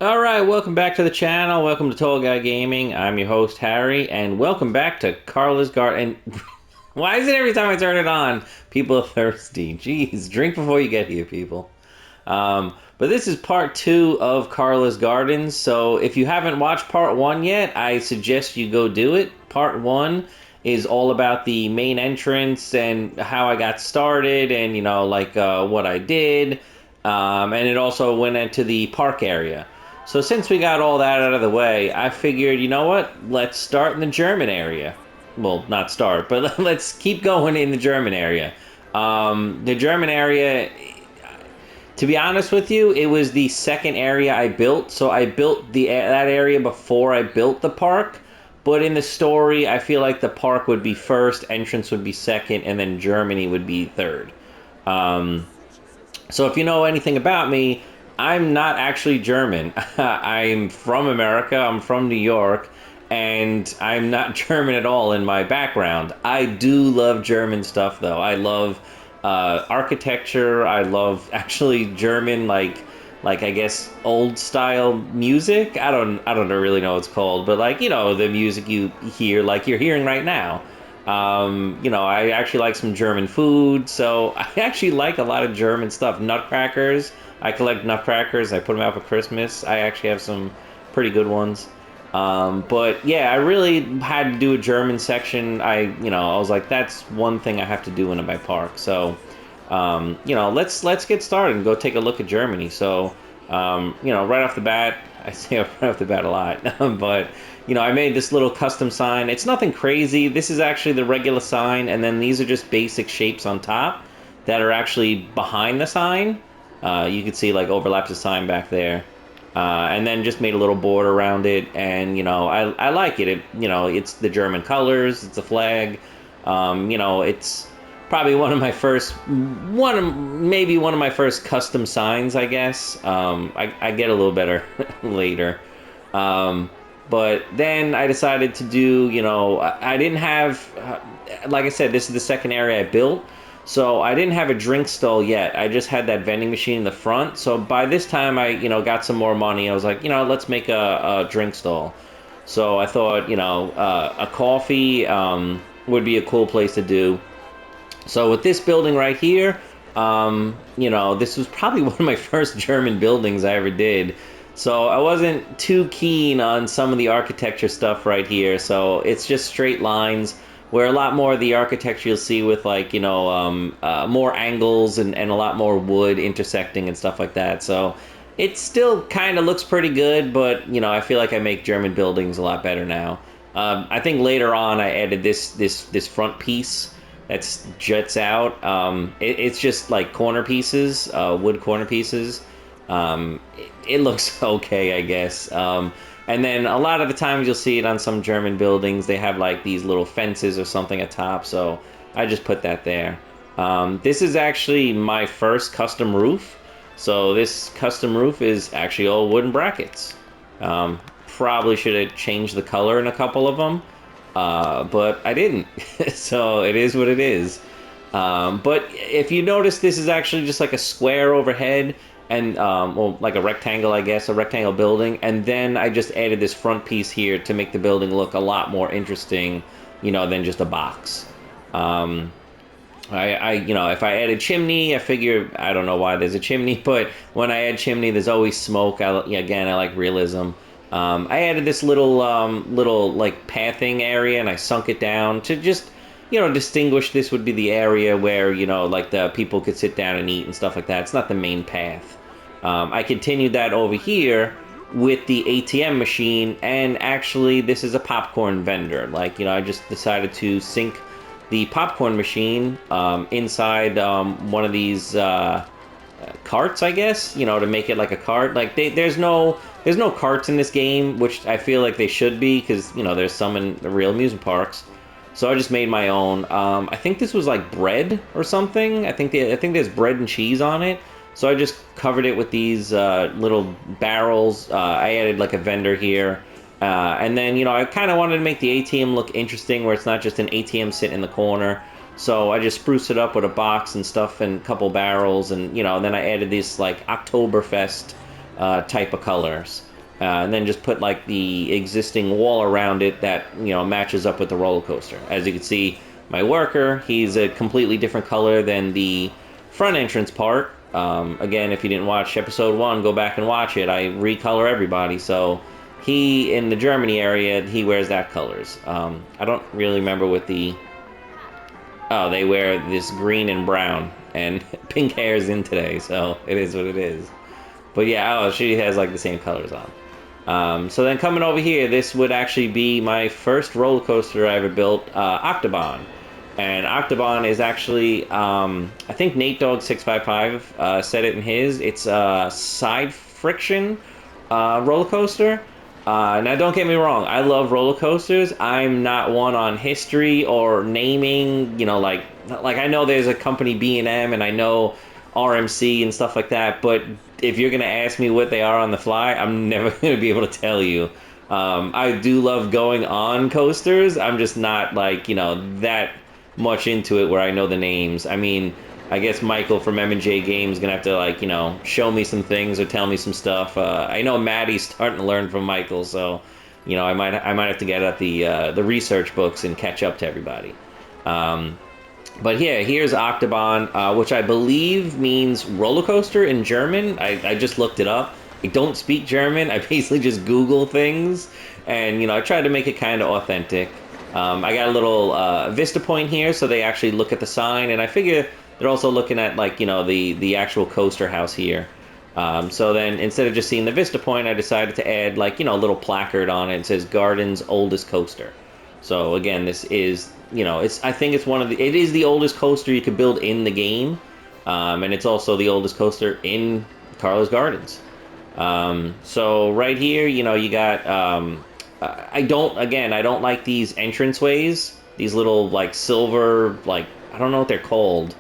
Alright, welcome back to the channel. Welcome to Tall Guy Gaming. I'm your host, Harry, and welcome back to Carla's Garden. Why is it every time I turn it on, people are thirsty? Jeez, drink before you get here, people. But this is part 2 of Carla's Gardens, so if you haven't watched part 1 yet, I suggest you go do it. Part 1 is all about the main entrance and how I got started and, you know, like what I did. And it also went into the park area. So since we got all that out of the way, I figured, you know what? Let's start in the German area. Well, not start, but let's keep going in the German area. The German area, to be honest with you, it was the second area I built. So I built that area before I built the park. But in the story, I feel like the park would be first, entrance would be second, and then Germany would be third. So if you know anything about me, I'm not actually German. I'm from America, I'm from New York, and I'm not German at all in my background. I do love German stuff, though. I love architecture, I love actually German, like I guess old style music. I don't really know what it's called, but like, you know, the music you hear like you're hearing right now. You know, I actually like some German food, so I actually like a lot of German stuff. Nutcrackers, I collect nutcrackers, I put them out for Christmas. I actually have some pretty good ones. But yeah, I really had to do a German section. I was like, that's one thing I have to do in my park. So, you know, let's get started and go take a look at Germany. So, you know, right off the bat, I say right off the bat a lot, but you know, I made this little custom sign. It's nothing crazy. This is actually the regular sign, and then these are just basic shapes on top that are actually behind the sign. You can see like overlaps the sign back there. And then just made a little border around it, and you know, I like it. You know, it's the German colors, it's a flag. You know, it's probably maybe one of my first custom signs, I guess. I get a little better later. But then I decided to do, you know, I didn't have, like I said, this is the second area I built. So I didn't have a drink stall yet. I just had that vending machine in the front. So by this time I, you know, got some more money. I was like, you know, let's make a drink stall. So I thought, you know, a coffee would be a cool place to do. So with this building right here, you know, this was probably one of my first German buildings I ever did. So I wasn't too keen on some of the architecture stuff right here. So it's just straight lines, where a lot more of the architecture you'll see with like, you know, more angles and a lot more wood intersecting and stuff like that. So it still kind of looks pretty good, but you know, I feel like I make German buildings a lot better now. I think later on I added this front piece that's juts out. It's just like corner pieces, wood corner pieces. It looks okay, I guess. And then a lot of the times you'll see it on some German buildings. They have like these little fences or something atop, so I just put that there. This is actually my first custom roof. So this custom roof is actually all wooden brackets. Probably should have changed the color in a couple of them, but I didn't. So it is what it is. But if you notice, this is actually just like a square overhead, and well, like a rectangle, I guess, a rectangle building, and then I just added this front piece here to make the building look a lot more interesting, you know, than just a box. You know, if I added chimney, I figure, I don't know why there's a chimney, but when I add chimney, there's always smoke. Again, I like realism. I added this little like pathing area, and I sunk it down to just, distinguish this would be the area where, like the people could sit down and eat and stuff like that. It's not the main path. I continued that over here with the ATM machine, and actually this is a popcorn vendor. Like, I just decided to sink the popcorn machine inside one of these carts, I guess, to make it like a cart. Like there's no carts in this game, which I feel like they should be, because there's some in the real amusement parks. So I just made my own. I think this was like bread or something. I think there's bread and cheese on it. So I just covered it with these little barrels. I added like a vendor here. And then, I kind of wanted to make the ATM look interesting, where it's not just an ATM sitting in the corner. So I just spruced it up with a box and stuff and a couple barrels. And, then I added these like Oktoberfest type of colors. And then just put like the existing wall around it that, matches up with the roller coaster. As you can see, my worker, he's a completely different color than the front entrance part. Again, if you didn't watch episode 1, go back and watch it. I recolor everybody. So he, in the Germany area, he wears that colors. I don't really remember what the... Oh, they wear this green and brown. And pink hair is in today, so it is what it is. But yeah, she has like the same colors on. So then coming over here, this would actually be my first roller coaster I ever built, Octoben. And Octoben is actually, I think Nate Dogg 655 said it in his. It's a side friction roller coaster. Now, don't get me wrong. I love roller coasters. I'm not one on history or naming. Like I know there's a company B&M, and I know RMC and stuff like that. But if you're gonna ask me what they are on the fly, I'm never gonna be able to tell you. I do love going on coasters. I'm just not like that much into it where I know the names. I mean, I guess Michael from M&J Games is gonna have to like show me some things or tell me some stuff. I know Maddie's starting to learn from Michael, so I might have to get at the research books and catch up to everybody. But yeah, here's Octoben, which I believe means roller coaster in German. I just looked it up. I don't speak German. I basically just Google things, and I tried to make it kind of authentic. I got a little Vista Point here, so they actually look at the sign, and I figure they're also looking at like the actual coaster house here. So then instead of just seeing the Vista Point, I decided to add like a little placard on it. It says Garden's oldest coaster. So again, this is I think it's it is the oldest coaster you could build in the game, and it's also the oldest coaster in Carlos Gardens. So right here, you got I don't like these entranceways, these little like silver, like I don't know what they're called,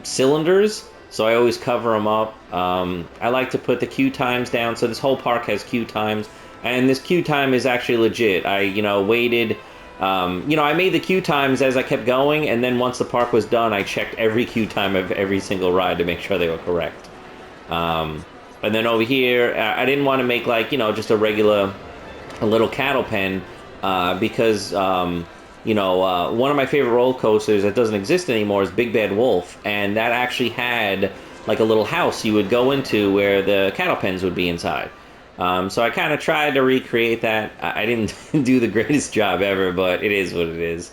cylinders. So I always cover them up. I like to put the queue times down. So this whole park has queue times, and this queue time is actually legit. I waited. I made the queue times as I kept going, and then once the park was done, I checked every queue time of every single ride to make sure they were correct. And then over here, I didn't want to make like just a little cattle pen, because one of my favorite roller coasters that doesn't exist anymore is Big Bad Wolf, and that actually had like a little house you would go into where the cattle pens would be inside. So I kind of tried to recreate that. I didn't do the greatest job ever, but it is what it is.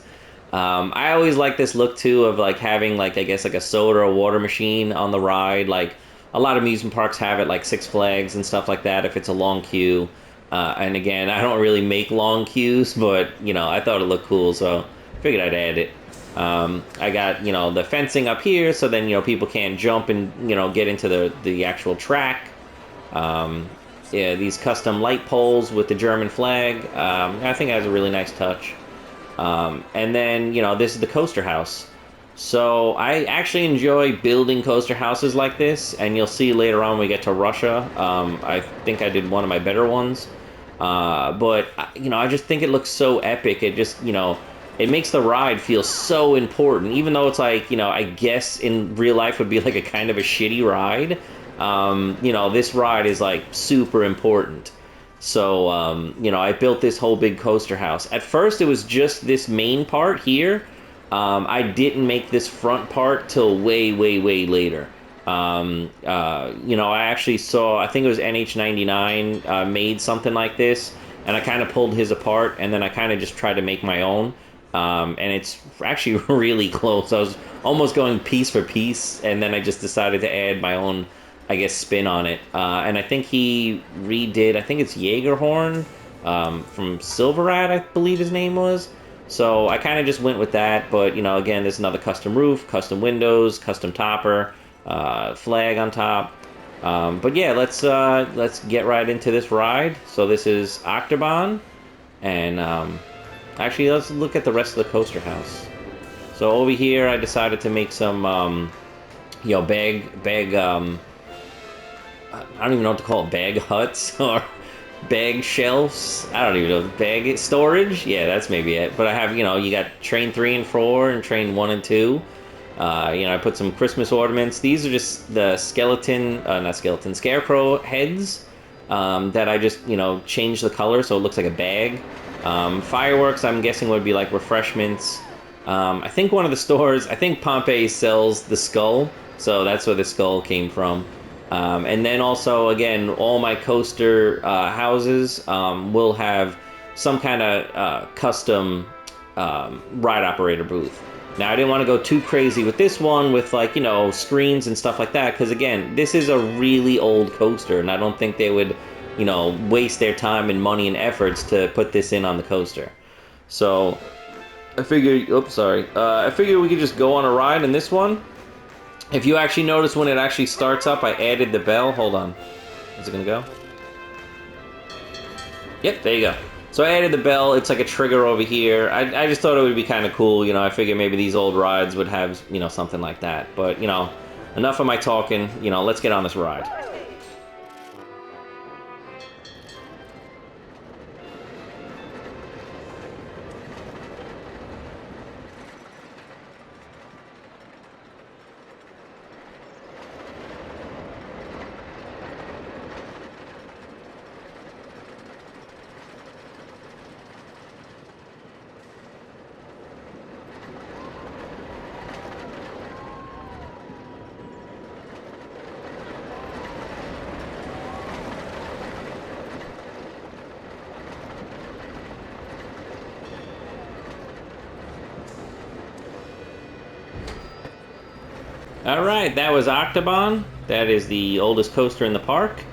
I always like this look too of like having like I guess like a soda or water machine on the ride. Like a lot of amusement parks have it, like Six Flags and stuff like that if it's a long queue. And again, I don't really make long queues, but I thought it looked cool, so figured I'd add it. I got the fencing up here, so then people can't jump and get into the actual track. Yeah, these custom light poles with the German flag. I think it has a really nice touch. And then this is the coaster house. So I actually enjoy building coaster houses like this, and you'll see later on when we get to Russia. I think I did one of my better ones. But I just think it looks so epic. It just it makes the ride feel so important, even though it's like I guess in real life would be like a kind of a shitty ride. This ride is like super important. So I built this whole big coaster house. At first it was just this main part here. I didn't make this front part till way later. I actually saw, I think it was NH99 made something like this, and I kind of pulled his apart, and then I kind of just tried to make my own. And it's actually really close. I was almost going piece for piece, and then I just decided to add my own, I guess, spin on it. And I think he redid, I think it's Jaegerhorn from Silverad, I believe his name was. So I kind of just went with that, but again, there's another custom roof, custom windows, custom topper, flag on top. But yeah, let's get right into this ride. So this is Octoben, and actually let's look at the rest of the coaster house. So over here, I decided to make some bag I don't even know what to call it, bag huts or bag shelves. I don't even know, bag storage. Yeah, that's maybe it. But I have you got train 3 and 4 and train 1 and 2. I put some Christmas ornaments. These are just the not skeleton, scarecrow heads that I just, changed the color so it looks like a bag. Fireworks, I'm guessing, would be like refreshments. I think one of the stores, I think Pompeii sells the skull, so that's where the skull came from. And then also, again, all my coaster houses will have some kind of custom ride operator booth. Now, I didn't want to go too crazy with this one with, like, screens and stuff like that, because, again, this is a really old coaster, and I don't think they would, waste their time and money and efforts to put this in on the coaster. So, I figured, I figured we could just go on a ride in this one. If you actually notice when it actually starts up, I added the bell. Hold on. Is it going to go? Yep, there you go. So I added the bell. It's like a trigger over here. I just thought it would be kind of cool. I figured maybe these old rides would have, something like that. But, enough of my talking. Let's get on this ride. Alright, that was Octoben. That is the oldest coaster in the park.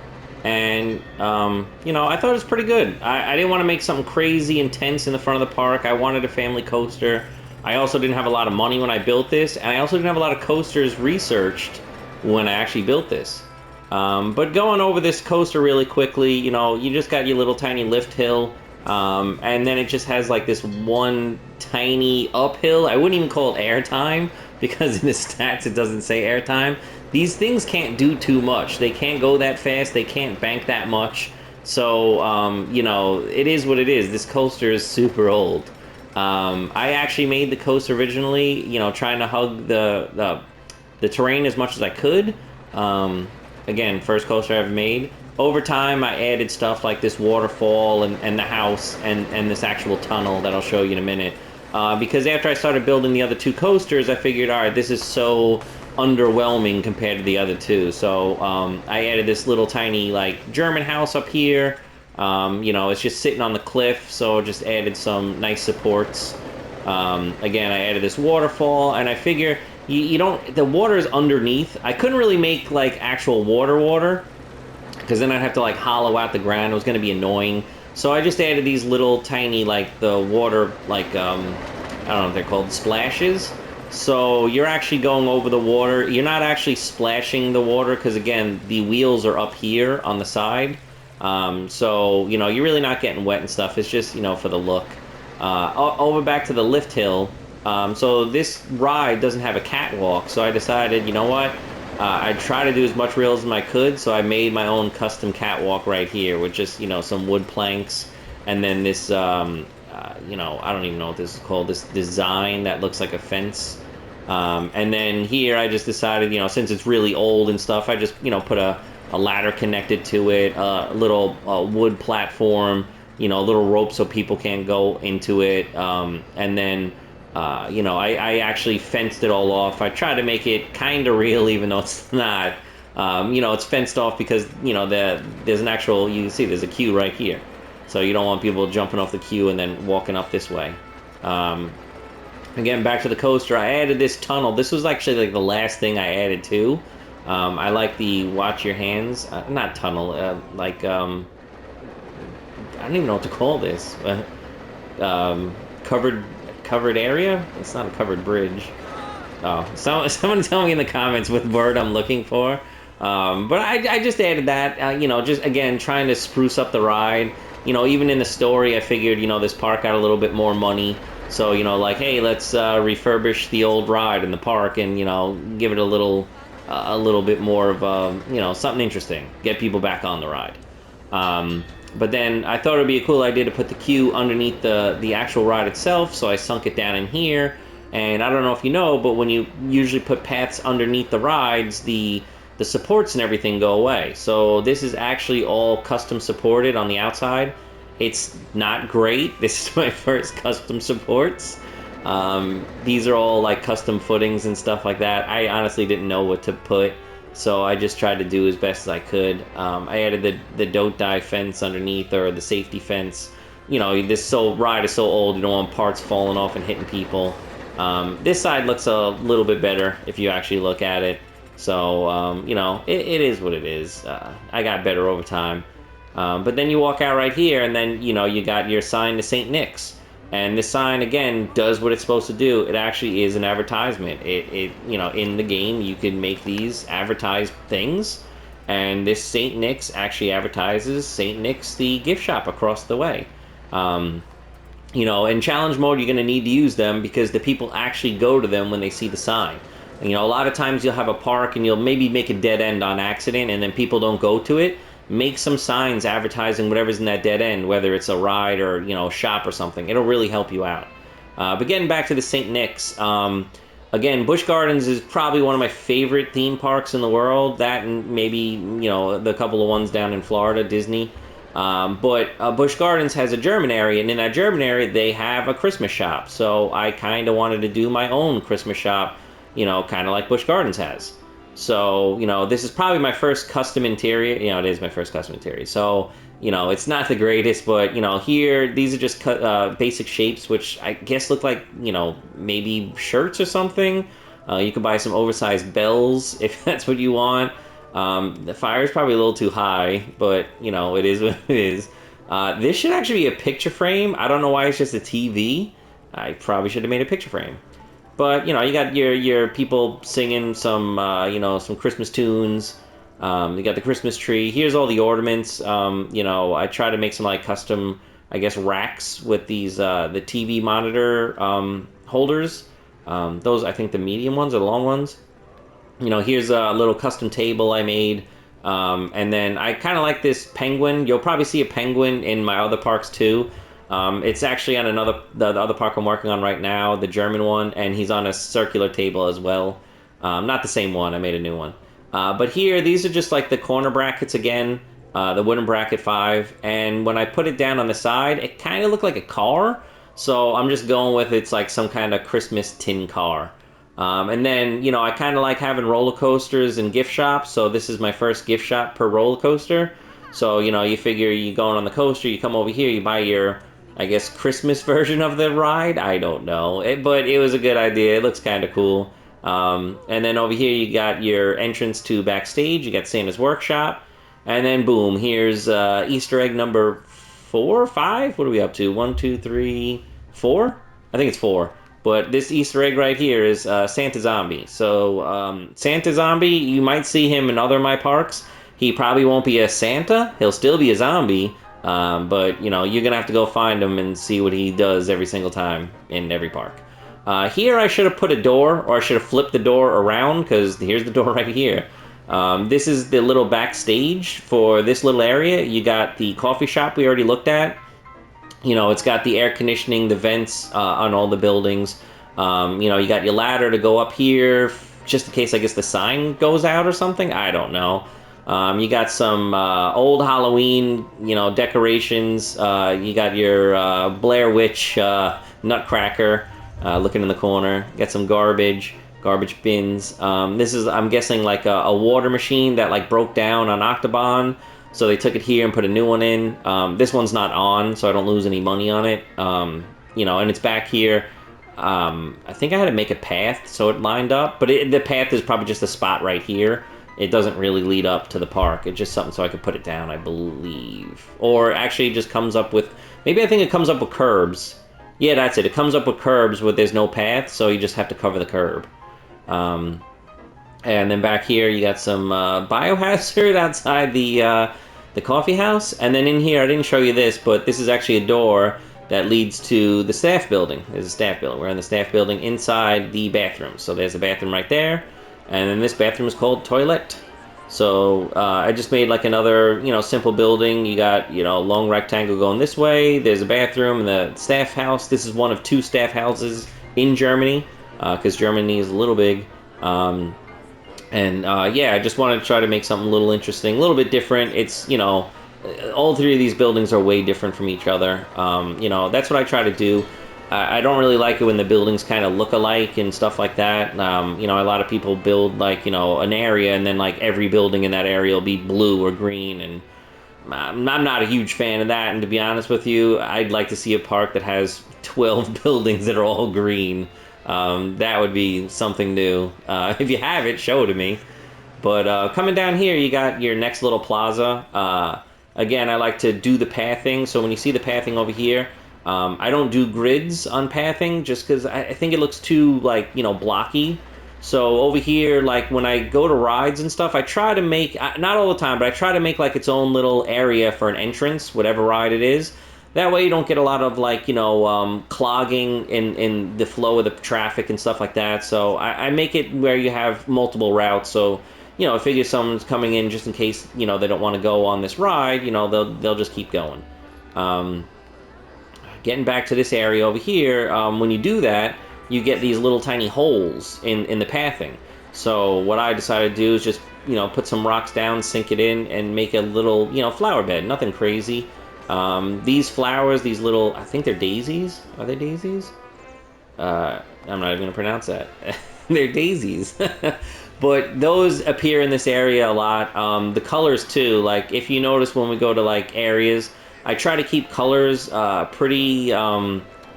And, I thought it was pretty good. I didn't want to make something crazy intense in the front of the park. I wanted a family coaster. I also didn't have a lot of money when I built this. And I also didn't have a lot of coasters researched when I actually built this. But going over this coaster really quickly, you just got your little tiny lift hill. And then it just has like this one tiny uphill. I wouldn't even call it airtime, because in the stats it doesn't say airtime. These things can't do too much. They can't go that fast. They can't bank that much. So, it is what it is. This coaster is super old. I actually made the coaster originally, trying to hug the terrain as much as I could. Again, first coaster I've made. Over time, I added stuff like this waterfall and the house and this actual tunnel that I'll show you in a minute. Because after I started building the other two coasters, I figured, all right, this is so underwhelming compared to the other two. So I added this little tiny, like, German house up here. It's just sitting on the cliff, so just added some nice supports. Again, I added this waterfall, and I figure the water is underneath. I couldn't really make, like, actual water, because then I'd have to, like, hollow out the ground. It was going to be annoying. So I just added these little tiny, like, the water, like, I don't know what they're called, splashes. So you're actually going over the water. You're not actually splashing the water, because, again, the wheels are up here on the side. So, you're really not getting wet and stuff. It's just, for the look. Over back to the lift hill. So this ride doesn't have a catwalk, so I decided, you know what? I'd try to do as much realism as I could, so I made my own custom catwalk right here with just, some wood planks, and then this, I don't even know what this is called, this design that looks like a fence. And then here I just decided, since it's really old and stuff, I just, put a ladder connected to it, a little wood platform, a little rope so people can't go into it, and then I actually fenced it all off. I try to make it kind of real, even though it's not. It's fenced off because there's an actual. You can see there's a queue right here, so you don't want people jumping off the queue and then walking up this way. Um, Again, back to the coaster. I added this tunnel. This was actually like the last thing I added too. I like the watch your hands, not tunnel, I don't even know what to call this. Covered covered area. It's not a covered bridge. Oh, someone tell me in the comments what word I'm looking for. But I just added that. Just again trying to spruce up the ride. Even in the story, I figured this park got a little bit more money. So like, hey, let's refurbish the old ride in the park and give it a little bit more of something interesting. Get people back on the ride. But then I thought it'd be a cool idea to put the queue underneath the actual ride itself. So I sunk it down in here. And I don't know if you know, but when you usually put paths underneath the rides, the supports and everything go away. So this is actually all custom supported on the outside. It's not great. This is my first custom supports. These are all like custom footings and stuff like that. I honestly didn't know what to put, so I just tried to do as best as I could. I added the don't die fence underneath, or the safety fence. This ride is so old, you don't want parts falling off and hitting people. This side looks a little bit better if you actually look at it. So, it is what it is. I got better over time. But then you walk out right here, and then, you got your sign to St. Nick's. And this sign, again, does what it's supposed to do. It actually is an advertisement. In the game, you can make these advertised things. And this St. Nick's actually advertises St. Nick's, the gift shop across the way. In challenge mode, you're going to need to use them because the people actually go to them when they see the sign. A lot of times you'll have a park and you'll maybe make a dead end on accident and then people don't go to it. Make some signs advertising whatever's in that dead end, whether it's a ride or, a shop or something. It'll really help you out. But getting back to the St. Nick's, again, Busch Gardens is probably one of my favorite theme parks in the world. That and maybe, the couple of ones down in Florida, Disney. But Busch Gardens has a German area, and in that German area, they have a Christmas shop. So I kind of wanted to do my own Christmas shop, kind of like Busch Gardens has. So, this is probably my first custom interior. It is my first custom interior. So, it's not the greatest, but, here, these are just basic shapes, which I guess look like, maybe shirts or something. You can buy some oversized bells if that's what you want. The fire is probably a little too high, but, it is what it is. This should actually be a picture frame. I don't know why it's just a TV. I probably should have made a picture frame. But, you got your people singing some Christmas tunes. You got the Christmas tree. Here's all the ornaments. I try to make some, like, custom, I guess, racks with these, the TV monitor holders. Those, I think, the medium ones or the long ones. Here's a little custom table I made. And then I kind of like this penguin. You'll probably see a penguin in my other parks, too. It's actually on the other park I'm working on right now, the German one, and he's on a circular table as well. Not the same one, I made a new one. But here, these are just like the corner brackets again, the wooden bracket 5, and when I put it down on the side, it kind of looked like a car, so I'm just going with it's like some kind of Christmas tin car. And then, I kind of like having roller coasters and gift shops, so this is my first gift shop per roller coaster. So, you figure you're going on the coaster, you come over here, you buy your, I guess, Christmas version of the ride. I don't know. But it was a good idea. It looks kind of cool. And then over here, you got your entrance to backstage. You got Santa's workshop. And then, boom, here's Easter egg number 4 or 5. What are we up to? 1, 2, 3, 4? I think it's 4. But this Easter egg right here is Santa Zombie. So Santa Zombie, you might see him in other of my parks. He probably won't be a Santa. He'll still be a zombie. But, you're going to have to go find him and see what he does every single time in every park. Here I should have put a door, or I should have flipped the door around, because here's the door right here. This is the little backstage for this little area. You got the coffee shop we already looked at. It's got the air conditioning, the vents on all the buildings. You got your ladder to go up here, just in case, I guess, the sign goes out or something. I don't know. You got some old Halloween, decorations. You got your Blair Witch Nutcracker. looking in the corner. Got some garbage bins. This is, I'm guessing, like a water machine that like broke down on Octoben, so they took it here and put a new one in. This one's not on, so I don't lose any money on it. And it's back here. I think I had to make a path so it lined up, but the path is probably just a spot right here. It doesn't really lead up to the park. It's just something so I could put it down, I believe. Or actually it just comes up with, maybe I think it comes up with curbs. Yeah, that's it. It comes up with curbs where there's no path, so you just have to cover the curb. Um, and then back here you got some biohazard outside the coffee house. And then in here, I didn't show you this, but this is actually a door that leads to the staff building. There's a staff building. We're in the staff building inside the bathroom. So there's a bathroom right there. And then this bathroom is called toilet. So I just made like another, simple building. You got, a long rectangle going this way. There's a bathroom and the staff house. This is one of 2 staff houses in Germany, because Germany is a little big. I just wanted to try to make something a little interesting, a little bit different. It's, all 3 of these buildings are way different from each other. That's what I try to do. I don't really like it when the buildings kind of look alike and stuff like that. A lot of people build like, an area and then like every building in that area will be blue or green. And I'm not a huge fan of that. And to be honest with you, I'd like to see a park that has 12 buildings that are all green. That would be something new. If you have it, show it to me. But coming down here, you got your next little plaza. Again, I like to do the pathing. So when you see the pathing over here, I don't do grids on pathing just because I think it looks too, blocky. So over here, like, when I go to rides and stuff, I try to make, not all the time, but I try to make, like, its own little area for an entrance, whatever ride it is. That way you don't get a lot of, clogging in the flow of the traffic and stuff like that. So I make it where you have multiple routes. So, I figure someone's coming in just in case, they don't want to go on this ride, they'll just keep going. Getting back to this area over here, when you do that, you get these little tiny holes in the pathing. So what I decided to do is just, put some rocks down, sink it in, and make a little, flower bed. Nothing crazy. These flowers, these little, I think they're daisies. Are they daisies? I'm not even going to pronounce that. They're daisies. But those appear in this area a lot. The colors, too. Like, if you notice when we go to, areas, I try to keep colors pretty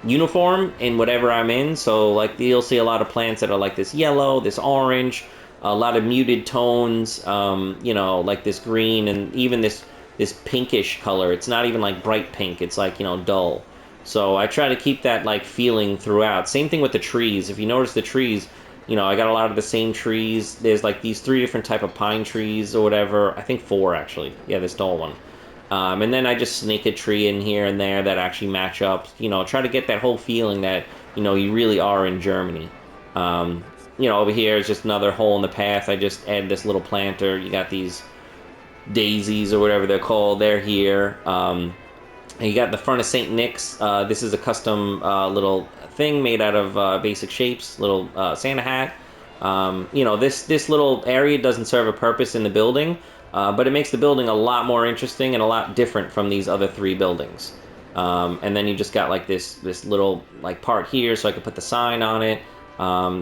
uniform in whatever I'm in. So, you'll see a lot of plants that are like this yellow, this orange, a lot of muted tones, like this green, and even this pinkish color. It's not even bright pink. It's dull. So I try to keep that feeling throughout. Same thing with the trees. If you notice the trees, I got a lot of the same trees. There's these 3 different type of pine trees or whatever. I think 4 actually. Yeah, this tall one. And then I just snake a tree in here and there that actually match up. Try to get that whole feeling that, you really are in Germany. Over here is just another hole in the path. I just add this little planter. You got these daisies or whatever they're called. They're here. And you got the front of St. Nick's. This is a custom little thing made out of basic shapes, little Santa hat. This little area doesn't serve a purpose in the building, but it makes the building a lot more interesting and a lot different from these other 3 buildings. And then you just got this little part here, so I could put the sign on it.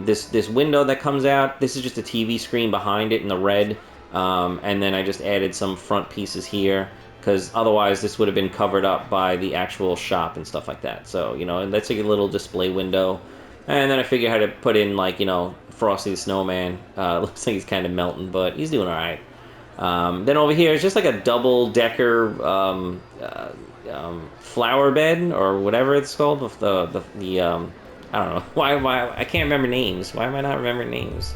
This window that comes out, this is just a TV screen behind it in the red. And then I just added some front pieces here, because otherwise this would have been covered up by the actual shop and stuff like that. So, that's a little display window. And then I figured how to put in, Frosty the Snowman. Looks like he's kind of melting, but he's doing all right. Then over here is just a double-decker flower bed, or whatever it's called. I don't know. Why I can't remember names. Why am I not remembering names?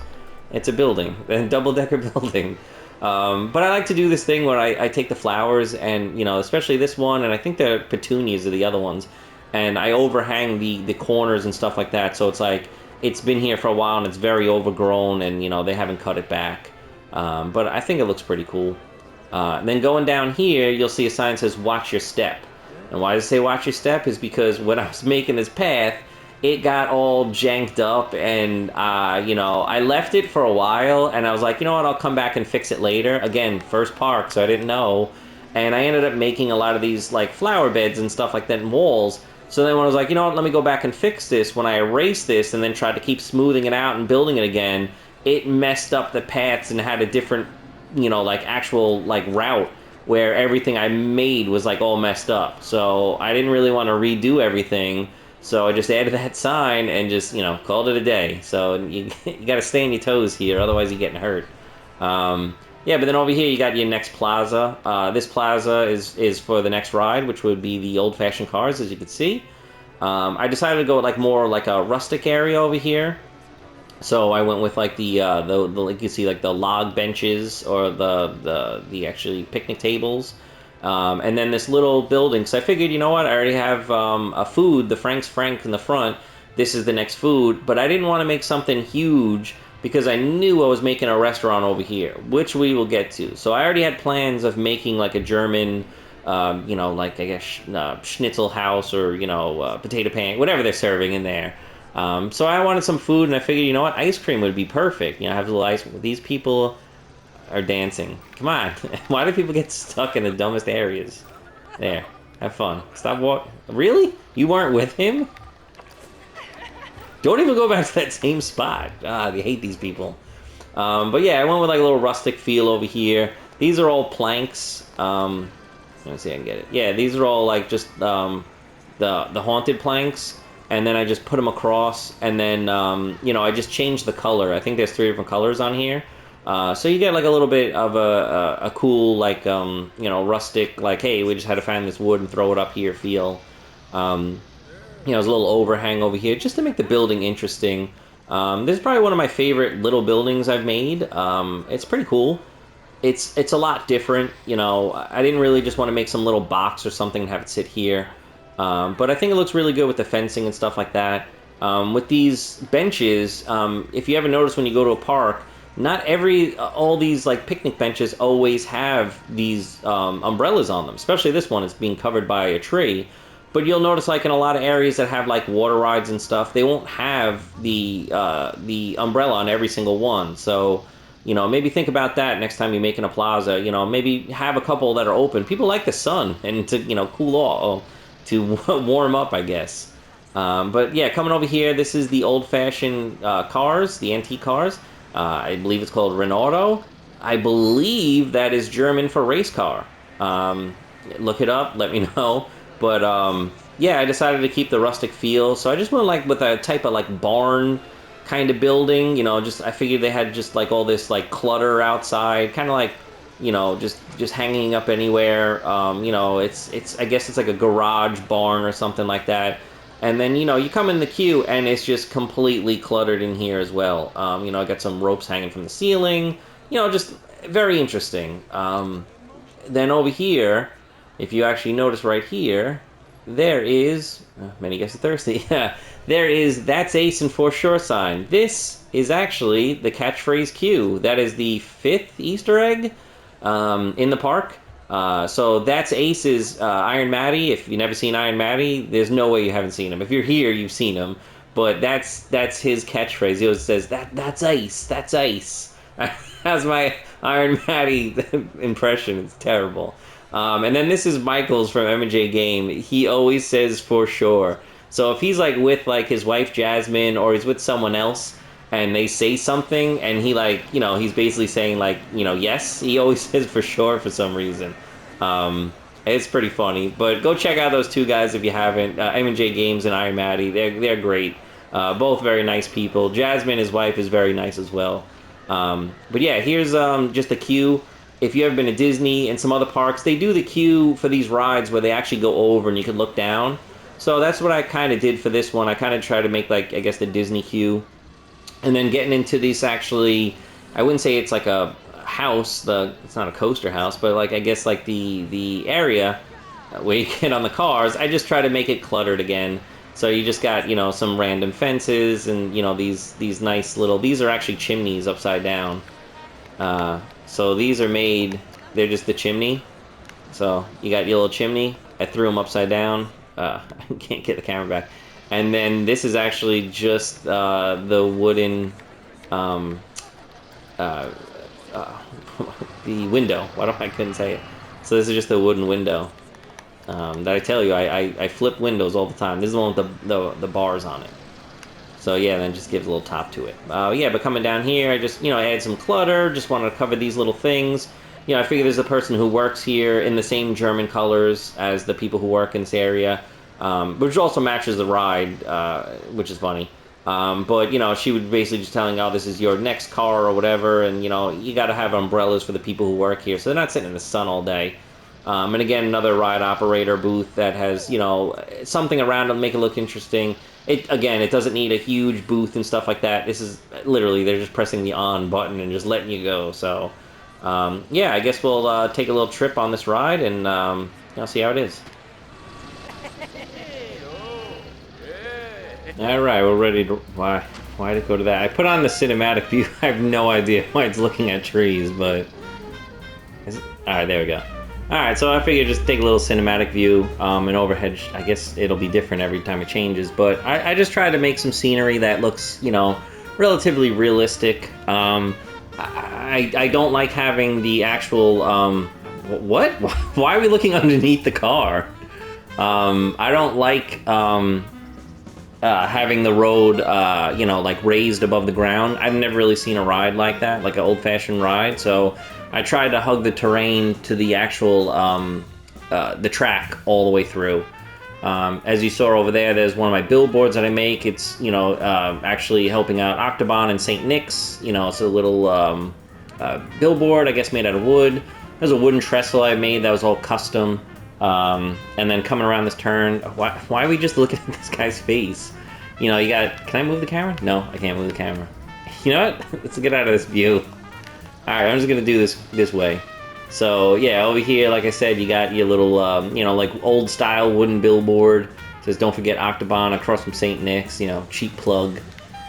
It's a building, a double-decker building. But I like to do this thing where I take the flowers and, especially this one, and I think the petunias are the other ones, and I overhang the corners and stuff like that, so it's been here for a while and it's very overgrown, and, they haven't cut it back. But I think it looks pretty cool. And then going down here, you'll see a sign that says, "Watch your step." And why does it say "Watch your step"? Is because when I was making this path, it got all janked up, and I left it for a while, and I was like, you know what, I'll come back and fix it later. Again, first park, so I didn't know, and I ended up making a lot of these flower beds and stuff like that in walls. So then when I was like, you know what, let me go back and fix this, when I erased this and then tried to keep smoothing it out and building it again, it messed up the paths and had a different, like actual like route where everything I made was like all messed up. So I didn't really want to redo everything. So I just added that sign and just, called it a day. So you got to stay on your toes here, otherwise you're getting hurt. Yeah, but then over here you got your next plaza. This plaza is for the next ride, which would be the old-fashioned cars, as you can see. I decided to go with like more like a rustic area over here. So I went with like the like you see like the log benches or the actually picnic tables, and then this little building. So I figured, you know what, I already have a food, the Frank's Frank in the front. This is the next food, but I didn't want to make something huge because I knew I was making a restaurant over here, which we will get to. So I already had plans of making like a German, like I guess schnitzel house or potato pan, whatever they're serving in there. So I wanted some food, and I figured, you know what, ice cream would be perfect. Have a little ice. These people are dancing. Come on, why do people get stuck in the dumbest areas? There, have fun. Stop walk. Really? You weren't with him? Don't even go back to that same spot. God, I hate these people. But yeah, I went with like a little rustic feel over here. These are all planks. Let me see if I can get it. Yeah, these are all like just the haunted planks, and then I just put them across, and then I just changed the color. I think there's 3 different colors on here, so you get like a little bit of a cool like rustic, like, hey, we just had to find this wood and throw it up here feel. There's a little overhang over here just to make the building interesting. This is probably one of my favorite little buildings I've made. It's pretty cool. It's a lot different. I didn't really just want to make some little box or something and have it sit here. But I think it looks really good with the fencing and stuff like that. With these benches, if you ever notice when you go to a park, not all these like picnic benches always have these umbrellas on them. Especially this one is being covered by a tree. But you'll notice, like in a lot of areas that have like water rides and stuff, they won't have the umbrella on every single one. So, maybe think about that next time you're making a plaza. Maybe have a couple that are open. People like the sun and to cool off, to warm up, I guess. But yeah, coming over here, this is the old-fashioned cars, the antique cars. I believe it's called Renault. I believe that is German for race car. Look it up. Let me know. But yeah, I decided to keep the rustic feel, so I just went like with a type of like barn kind of building. Just I figured they had just like all this like clutter outside, kind of like just hanging up anywhere. It's I guess it's like a garage barn or something like that. And then you come in the queue and it's just completely cluttered in here as well. I got some ropes hanging from the ceiling. Just very interesting. Then over here, if you actually notice right here, there is, many guys are thirsty, there is That's Ace and For Sure sign. This is actually the catchphrase cue. That is the 5th Easter egg in the park. So That's Ace's Iron Matty. If you've never seen Iron Matty, there's no way you haven't seen him. If you're here, you've seen him. But that's his catchphrase. He always says, that's Ace, that's Ace. That's my Iron Matty impression. It's terrible. And then this is Michael's from M&J Game. He always says For Sure. So if he's like with like his wife Jasmine or he's with someone else and they say something and he like, he's basically saying like, yes, he always says For Sure for some reason. It's pretty funny. But go check out those 2 guys if you haven't. M&J Games and Iron Matty. They're great. Both very nice people. Jasmine, his wife, is very nice as well. But yeah, here's just the queue. If you've ever been to Disney and some other parks, they do the queue for these rides where they actually go over and you can look down. So that's what I kind of did for this one. I kind of tried to make like, I guess, the Disney queue. And then getting into this actually, I wouldn't say it's like a house, it's not a coaster house, but like I guess like the area where you get on the cars, I just try to make it cluttered again. So you just got, some random fences and, these nice little, these are actually chimneys upside down. So these are made, they're just the chimney. So you got your little chimney. I threw them upside down. I can't get the camera back. And then this is actually just the wooden, the window. I couldn't say it. So this is just the wooden window. That I tell you, I flip windows all the time. This is the one with the bars on it. So yeah, then just gives a little top to it. Yeah, but coming down here, I just, add some clutter. Just wanted to cover these little things. I figure there's a person who works here in the same German colors as the people who work in this area, which also matches the ride, which is funny. But, she would basically just telling, oh, this is your next car or whatever, and, you got to have umbrellas for the people who work here, so they're not sitting in the sun all day. And again, another ride operator booth that has, something around to make it look interesting. It doesn't need a huge booth and stuff like that. This is literally, they're just pressing the on button and just letting you go. So, yeah, I guess we'll take a little trip on this ride and see how it is. All right, we're ready to. Why to go to that? I put on the cinematic view. I have no idea why it's looking at trees, but all right, there we go. All right, so I figured just take a little cinematic view, and overhead. I guess it'll be different every time it changes, but I just tried to make some scenery that looks, relatively realistic. I don't like having the actual. What? Why are we looking underneath the car? I don't like having the road, like raised above the ground. I've never really seen a ride like that, like an old-fashioned ride. So I tried to hug the terrain to the actual, the track all the way through. As you saw over there, there's one of my billboards that I make. It's, actually helping out Octoben and St. Nick's. It's a little billboard, I guess, made out of wood. There's a wooden trestle I made that was all custom. And then coming around this turn, why are we just looking at this guy's face? Can I move the camera? No, I can't move the camera. You know what? Let's get out of this view. Alright, I'm just gonna do this way. So, yeah, over here, like I said, you got your little, like old-style wooden billboard. It says, don't forget Octoben across from St. Nick's, cheap plug.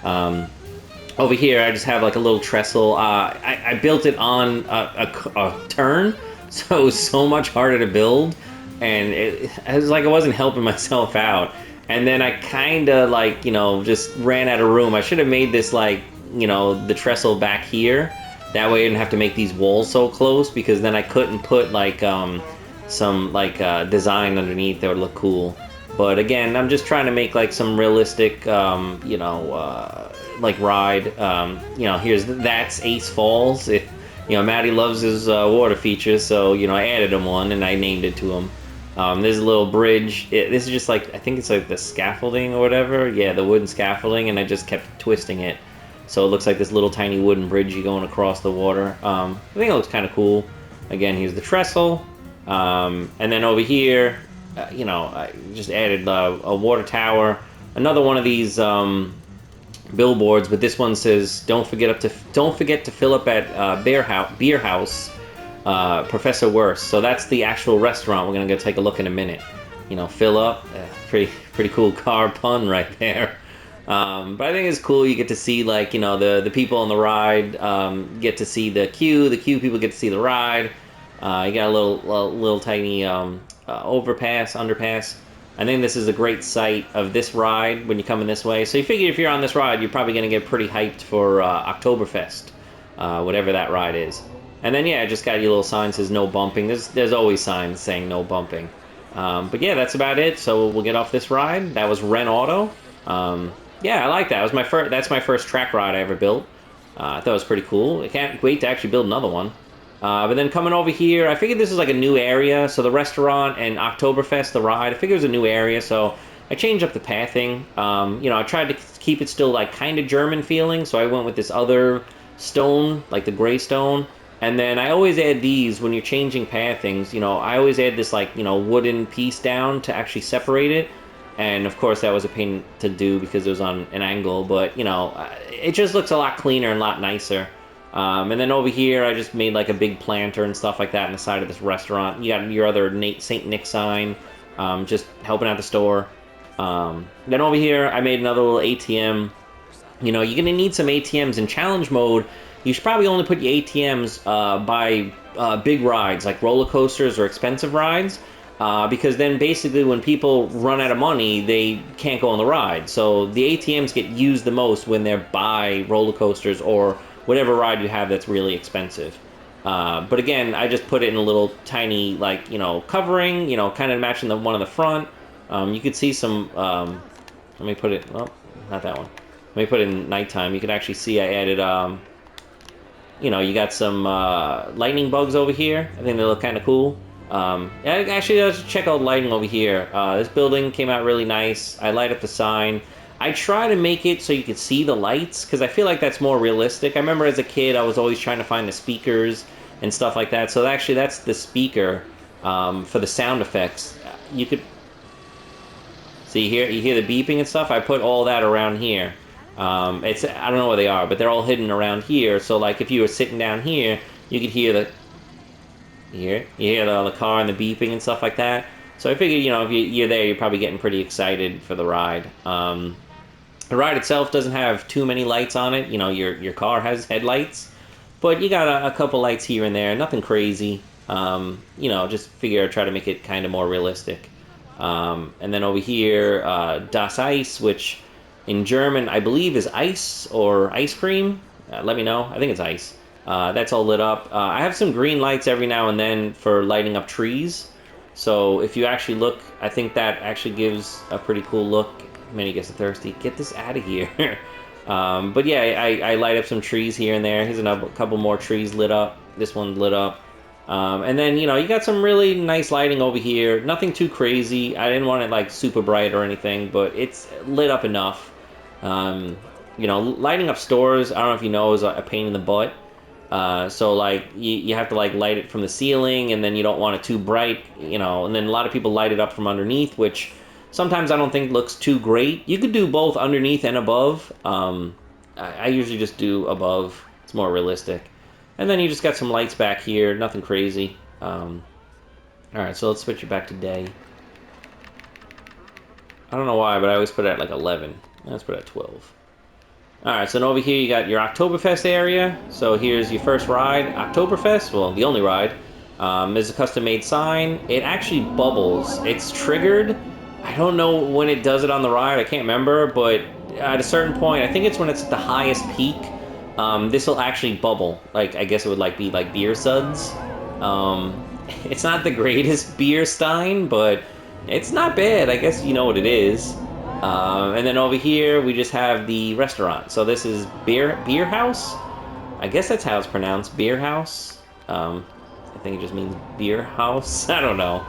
Over here, I just have like a little trestle. I built it on a turn, so it was so much harder to build. And it was like I wasn't helping myself out. And then I kind of like, just ran out of room. I should have made this like, the trestle back here. That way I didn't have to make these walls so close, because then I couldn't put like some like design underneath that would look cool. But again, I'm just trying to make like some realistic, like ride. That's Ace Falls. Matty loves his water features, so I added him one and I named it to him. There's a little bridge. This is just like, I think it's like the scaffolding or whatever. Yeah, the wooden scaffolding, and I just kept twisting it. So it looks like this little tiny wooden bridge going across the water. I think it looks kind of cool. Again, here's the trestle. And then over here, I just added a water tower. Another one of these billboards, but this one says, don't forget to fill up at Beer House, Professor Worst. So that's the actual restaurant. We're gonna go take a look in a minute. Fill up. Pretty cool car pun right there. But I think it's cool. You get to see like the people on the ride get to see the queue. The queue people get to see the ride. You got a little tiny underpass. I think this is a great sight of this ride when you're coming this way. So you figure if you're on this ride, you're probably going to get pretty hyped for Oktoberfest, whatever that ride is. And then, yeah, I just got your little sign that says no bumping. There's always signs saying no bumping. But yeah, that's about it. So we'll get off this ride. That was Ren Auto. Yeah, I like that. That's my first track ride I ever built. I thought it was pretty cool. I can't wait to actually build another one. But then coming over here, I figured this is like a new area. So the restaurant and Oktoberfest, the ride, I figured it was a new area. So I changed up the pathing. I tried to keep it still like kind of German feeling. So I went with this other stone, like the gray stone. And then I always add these when you're changing pathings. I always add this like, wooden piece down to actually separate it. And of course that was a pain to do because it was on an angle. But, it just looks a lot cleaner and a lot nicer. And then over here, I just made like a big planter and stuff like that on the side of this restaurant. You got your other St. Nick sign, just helping out the store. Then over here, I made another little ATM. You're going to need some ATMs in challenge mode. You should probably only put your ATMs by big rides, like roller coasters or expensive rides. Because then basically when people run out of money, they can't go on the ride. So the ATMs get used the most when they're by roller coasters or whatever ride you have that's really expensive. But again, I just put it in a little tiny, like, covering, kind of matching the one on the front. You could see some, let me put it, well, not that one. Let me put it in nighttime. You can actually see I added, you got some lightning bugs over here. I think they look kind of cool. Actually, let's check out lighting over here. This building came out really nice. I light up the sign. I try to make it so you could see the lights, because I feel like that's more realistic. I remember as a kid, I was always trying to find the speakers and stuff like that. So actually, that's the speaker for the sound effects. You could see here, you hear the beeping and stuff. I put all that around here. I don't know where they are, but they're all hidden around here. So like if you were sitting down here, you could hear you hear the car and the beeping and stuff like that. So I figured, if you're there, you're probably getting pretty excited for the ride. The ride itself doesn't have too many lights on it. Your car has headlights, but you got a couple lights here and there. Nothing crazy. Just figure I'd try to make it kind of more realistic. And then over here, Das Eis, which in German I believe is ice or ice cream. Let me know. I think it's ice. That's all lit up. I have some green lights every now and then for lighting up trees. So if you actually look, I think that actually gives a pretty cool look. Manny gets thirsty. Get this out of here. But yeah, I light up some trees here and there. Here's a couple more trees lit up. This one's lit up. And then, you got some really nice lighting over here. Nothing too crazy. I didn't want it like super bright or anything, but it's lit up enough. Lighting up stores, I don't know if you know, is a pain in the butt. So like you have to like light it from the ceiling, and then you don't want it too bright, and then a lot of people light it up from underneath, which sometimes I don't think looks too great. You could do both underneath and above. I usually just do above. It's more realistic. And then you just got some lights back here, nothing crazy. Alright, so let's switch it back to day. I don't know why, but I always put it at like 11. Let's put it at 12. Alright, so over here you got your Oktoberfest area. So here's your first ride, Oktoberfest. Well, the only ride. There's a custom-made sign. It actually bubbles. It's triggered. I don't know when it does it on the ride. I can't remember, but at a certain point, I think it's when it's at the highest peak, this will actually bubble. Like, I guess it would be like beer suds. It's not the greatest beer stein, but it's not bad. I guess you know what it is. And then over here, we just have the restaurant. So this is Beer House? I guess that's how it's pronounced, Beer House. I think it just means beer house. I don't know.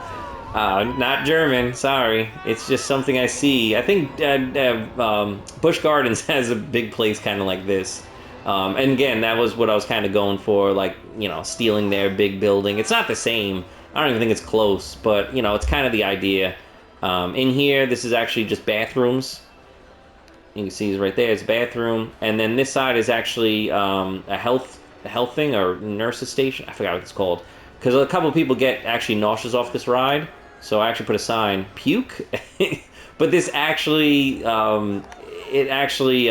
Not German, sorry. It's just something I see. I think Busch Gardens has a big place kind of like this. And again, that was what I was kind of going for, like, stealing their big building. It's not the same. I don't even think it's close, but, it's kind of the idea. In here, this is actually just bathrooms. You can see it's right there, it's a bathroom. And then this side is actually a health thing, or nurse's station. I forgot what it's called. Because a couple of people get actually nauseous off this ride. So I actually put a sign, puke. But this actually, it actually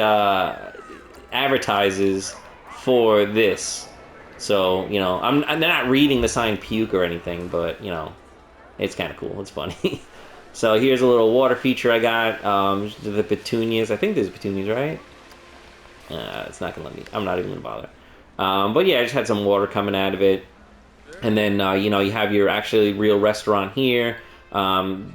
advertises for this. So, they're not reading the sign puke or anything, but, it's kind of cool. It's funny. So here's a little water feature I got. The petunias. I think there's petunias, right? It's not going to let me. I'm not even going to bother. But yeah, I just had some water coming out of it. And then, you have your actually real restaurant here.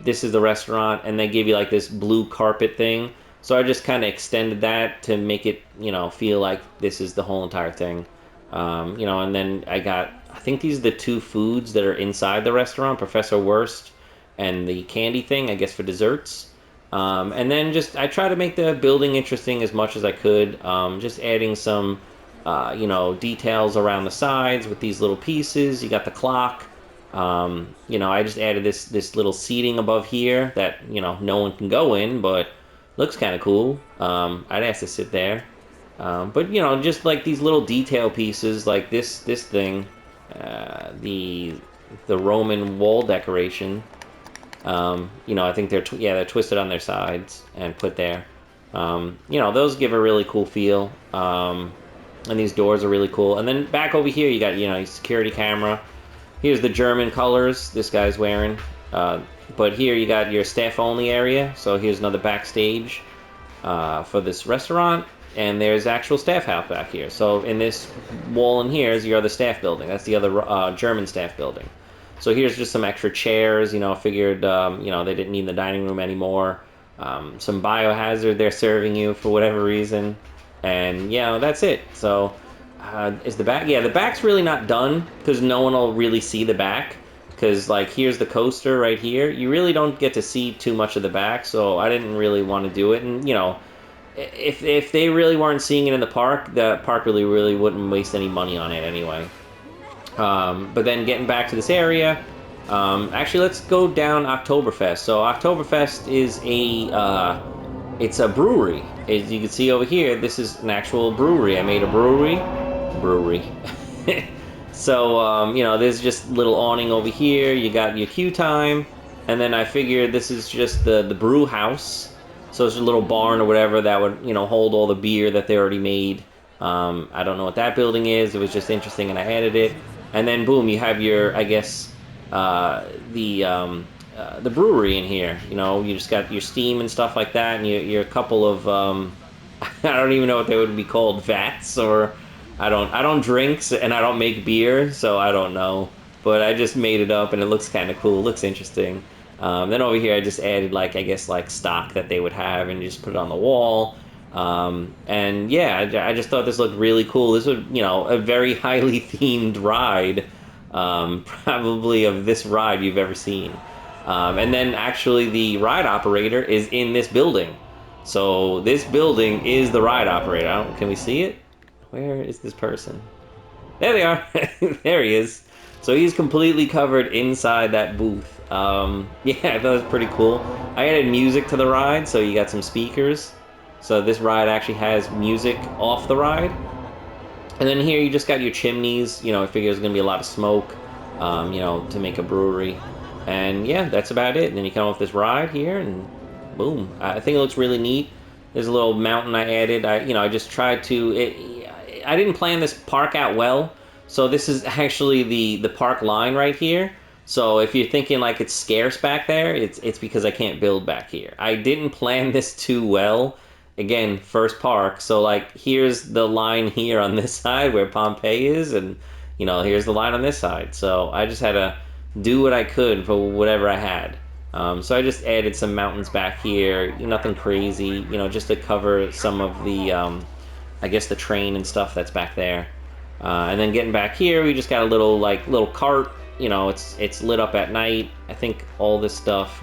This is the restaurant, and they give you like this blue carpet thing. So I just kind of extended that to make it, feel like this is the whole entire thing. And then I think these are the two foods that are inside the restaurant, Professor Wurst and the candy thing, I guess, for desserts. And then I try to make the building interesting as much as I could. Just adding some, details around the sides with these little pieces. You got the clock. I just added this little seating above here that, no one can go in, but looks kind of cool. I'd ask to sit there. But, just like these little detail pieces, like this thing, the Roman wall decoration. I think they're twisted on their sides and put there. Those give a really cool feel. And these doors are really cool. And then back over here, you got, your security camera. Here's the German colors this guy's wearing. But here you got your staff-only area. So here's another backstage for this restaurant. and there's actual staff house back here. So in this wall in here is your other staff building. That's the other German staff building. So here's just some extra chairs. You know, figured they didn't need the dining room anymore. Some biohazard they're serving you for whatever reason, and that's it. So is the back? Yeah, the back's really not done because no one will really see the back. Because like here's the coaster right here. You really don't get to see too much of the back, so I didn't really want to do it. And if they really weren't seeing it in the park really wouldn't waste any money on it anyway. But then getting back to this area, actually let's go down Oktoberfest. So Oktoberfest is it's a brewery. As you can see over here, this is an actual brewery. I made a brewery. So there's just a little awning over here. You got your queue time, and then I figured this is just the brew house. So it's a little barn or whatever that would hold all the beer that they already made. I don't know what that building is. It was just interesting, and I added it. And then boom, you have your, I guess, the brewery in here. You just got your steam and stuff like that, and your couple of I don't even know what they would be called, vats, or I don't drink and I don't make beer, so I don't know. But I just made it up, and it looks kind of cool. It looks interesting. Then over here, I just added like stock that they would have, and just put it on the wall. And yeah, I just thought this looked really cool. This was, a very highly themed ride, probably of this ride you've ever seen. And then actually the ride operator is in this building. So this building is the ride operator. Can we see it? Where is this person? There they are. There he is. So he's completely covered inside that booth. Yeah, I thought it was pretty cool. I added music to the ride, so you got some speakers. So this ride actually has music off the ride. And then here you just got your chimneys. I figure there's going to be a lot of smoke, to make a brewery. And yeah, that's about it. And then you come off this ride here, and boom. I think it looks really neat. There's a little mountain I added. I just tried to... I didn't plan this park out well. So this is actually the park line right here. So if you're thinking like it's scarce back there, it's because I can't build back here. I didn't plan this too well. Again, first park. So like here's the line here on this side where Pompeii is, and here's the line on this side. So I just had to do what I could for whatever I had. So I just added some mountains back here. Nothing crazy, just to cover some of the I guess the train and stuff that's back there. And then getting back here, we just got a little cart. It's lit up at night. I think all this stuff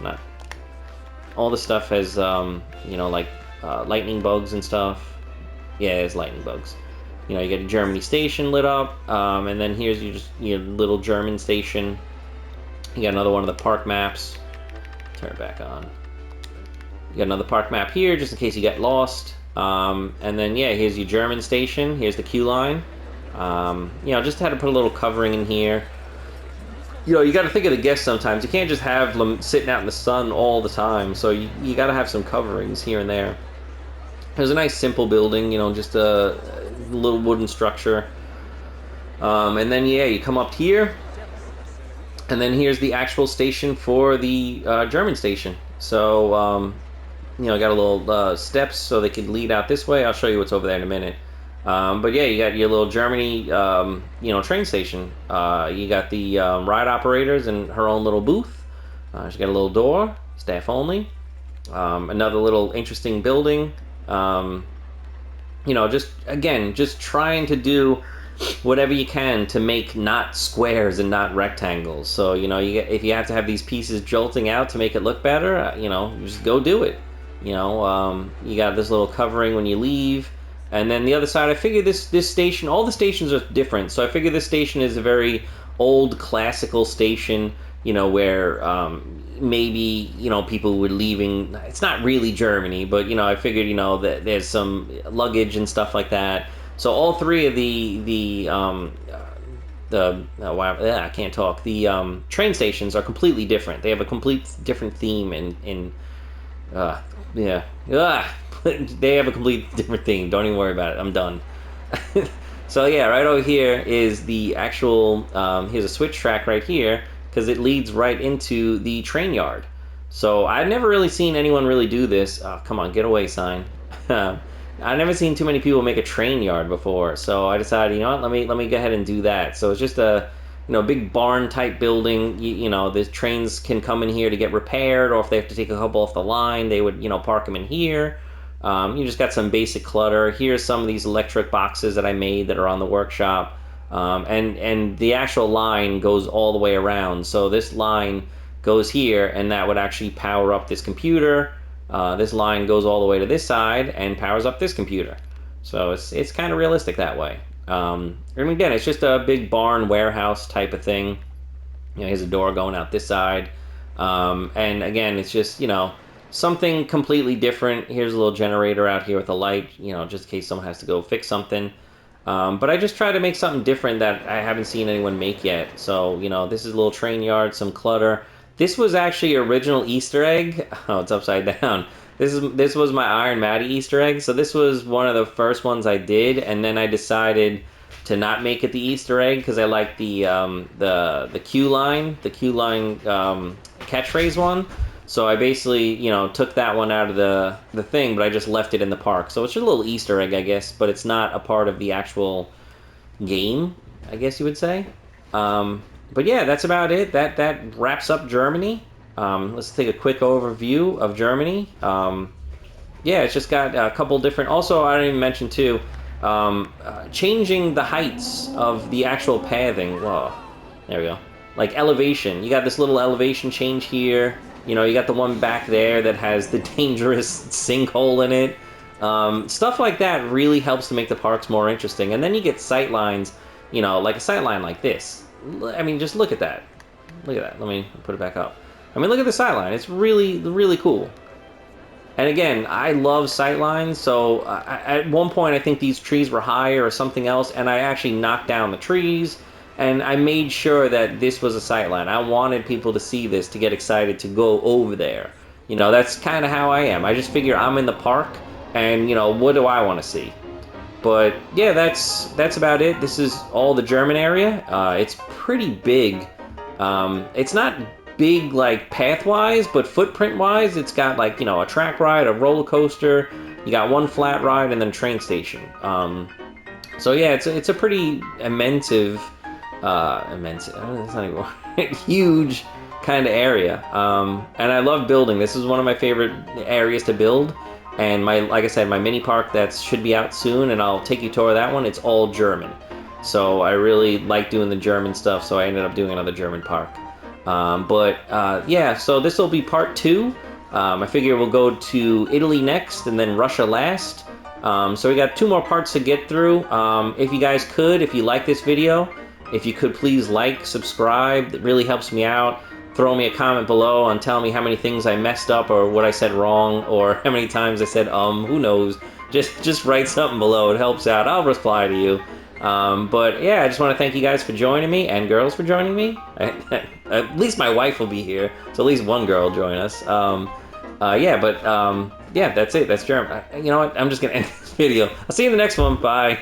has lightning bugs and stuff. Yeah, it's lightning bugs. You get a Germany station lit up, and then here's your little German station. You got another one of the park maps. Turn it back on. You got another park map here, just in case you get lost. And then yeah, here's your German station. Here's the queue line. Just had to put a little covering in here. You got to think of the guests sometimes. You can't just have them sitting out in the sun all the time. So you got to have some coverings here and there. There's a nice simple building, just a little wooden structure. And then yeah, you come up here, and then here's the actual station for the German station. So got a little steps so they can lead out this way. I'll show you what's over there in a minute. But yeah, you got your little Germany, train station. You got the ride operators and her own little booth. She's got a little door, staff only. Another little interesting building. Just trying to do whatever you can to make not squares and not rectangles. So if you have to have these pieces jolting out to make it look better, just go do it. You got this little covering when you leave. And then the other side, I figure this station, all the stations are different. So I figure this station is a very old classical station, where maybe, people were leaving. It's not really Germany, but, I figured, that there's some luggage and stuff like that. So all three of I can't talk. The train stations are completely different. They have a complete different theme they have a complete different theme. Don't even worry about it. I'm done. So yeah, right over here is the actual, here's a switch track right here, because it leads right into the train yard. So I've never really seen anyone really do this. Oh, come on, get away, sign. I never seen too many people make a train yard before, so I decided, you know what, let me go ahead and do that. So it's just a big barn type building. The trains can come in here to get repaired, or if they have to take a couple off the line, they would park them in here. You just got some basic clutter. Here's some of these electric boxes that I made that are on the workshop, and the actual line goes all the way around. So this line goes here, and that would actually power up this computer. This line goes all the way to this side and powers up this computer. So it's kind of realistic that way. And again, it's just a big barn warehouse type of thing. Here's a door going out this side. And again, it's just, something completely different. Here's a little generator out here with a light, just in case someone has to go fix something. But I just try to make something different that I haven't seen anyone make yet. So, this is a little train yard, some clutter. This was actually original Easter egg. Oh, it's upside down. This was my Iron Maddie Easter egg. So this was one of the first ones I did, and then I decided to not make it the Easter egg because I like the Q line, catchphrase one. So I basically, took that one out of the thing, but I just left it in the park. So it's just a little Easter egg, I guess, but it's not a part of the actual game, I guess you would say. But yeah, that's about it. That wraps up Germany. Let's take a quick overview of Germany. Yeah, it's just got a couple different. Also, I didn't even mention too, changing the heights of the actual pathing. Whoa, there we go. Like elevation. You got this little elevation change here. You got the one back there that has the dangerous sinkhole in it. Stuff like that really helps to make the parks more interesting. And then you get sight lines, like a sight line like this. I mean, just look at that. Look at that. Let me put it back up. I mean, look at the sight line. It's really, really cool. And again, I love sight lines. So at one point, I think these trees were higher or something else, and I actually knocked down the trees. And I made sure that this was a sight line. I wanted people to see this to get excited to go over there. That's kind of how I am. I just figure I'm in the park, and what do I want to see? But yeah, that's about it. This is all the German area. It's pretty big. It's not big like path-wise, but footprint-wise, it's got like a track ride, a roller coaster. You got one flat ride, and then a train station. So yeah, it's a pretty immense. That's not even huge kind of area. And I love building. This is one of my favorite areas to build. And like I said, my mini park that should be out soon, and I'll take you tour of that one. It's all German. So I really like doing the German stuff, so I ended up doing another German park. Yeah, so this will be part 2. I figure we'll go to Italy next and then Russia last. So we got 2 more parts to get through. If you like this video, if you could please like, subscribe, it really helps me out. Throw me a comment below and tell me how many things I messed up or what I said wrong or how many times I said who knows. Just write something below, it helps out. I'll reply to you. But yeah, I just want to thank you guys for joining me and girls for joining me. At least my wife will be here, so at least one girl will join us. Yeah, that's it. That's German. You know what? I'm just gonna end this video. I'll see you in the next one. Bye.